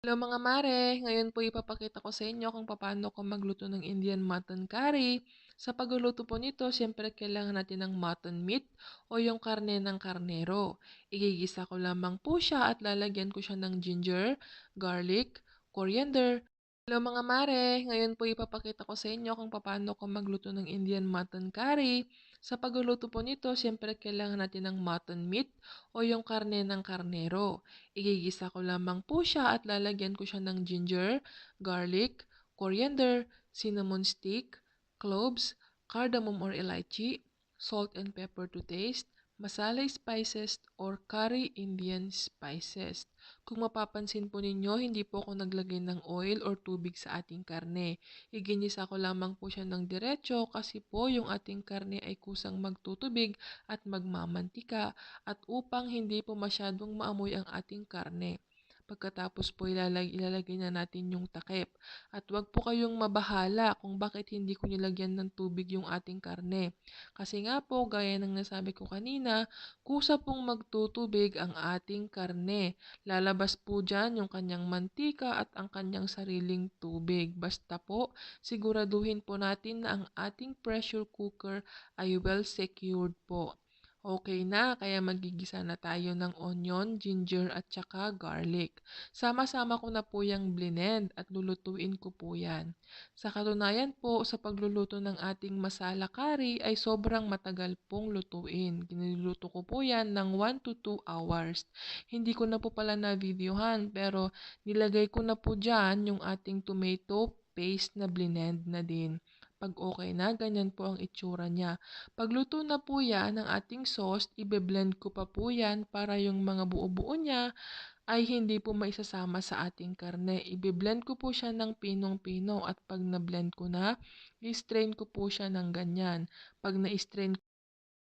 Hello mga mare, ngayon po ipapakita ko sa inyo kung paano ko magluto ng Indian mutton curry. Sa pagluluto po nito, siyempre kailangan natin ng mutton meat o yung karne ng karnero. Igigisa ko lamang po siya at lalagyan ko siya ng ginger, garlic, coriander. Hello mga mare, ngayon po ipapakita ko sa inyo kung paano ko magluto ng Indian mutton curry. Sa pagluluto po nito, siyempre kailangan natin ng mutton meat o yung karne ng karnero. Igigisa ko lamang po siya at lalagyan ko siya ng ginger, garlic, coriander, cinnamon stick, cloves, cardamom or elaichi, salt and pepper to taste, masala spices or curry Indian spices. Kung mapapansin po ninyo, hindi po ako naglagay ng oil or tubig sa ating karne. Iginisa ko lamang po siya ng diretso kasi po yung ating karne ay kusang magtutubig at magmamantika at upang hindi po masyadong maamoy ang ating karne. Pagkatapos po ilalagay na natin yung takip. At wag po kayong mabahala kung bakit hindi ko nilagyan ng tubig yung ating karne. Kasi nga po, gaya ng nasabi ko kanina, kusa pong magtutubig ang ating karne. Lalabas po dyan yung kanyang mantika at ang kanyang sariling tubig. Basta po, siguraduhin po natin na ang ating pressure cooker ay well secured po. Okay na, kaya magigisa na tayo ng onion, ginger at saka garlic. Sama-sama ko na po yung blend at lulutuin ko po yan. Sa katunayan po, sa pagluluto ng ating masala curry ay sobrang matagal pong lutuin. Giniluluto ko po yan ng 1 to 2 hours. Hindi ko na po pala na-videohan pero nilagay ko na po dyan yung ating tomato paste na blend na din. Pag okay na, ganyan po ang itsura niya. Pagluto na po yan ng ating sauce, ibe-blend ko pa po yan para yung mga buo-buo niya ay hindi po maisasama sa ating karne. Ibe-blend ko po siya ng pinong-pino at pag na-blend ko na, i-strain ko po siya ng ganyan. Pag na-strain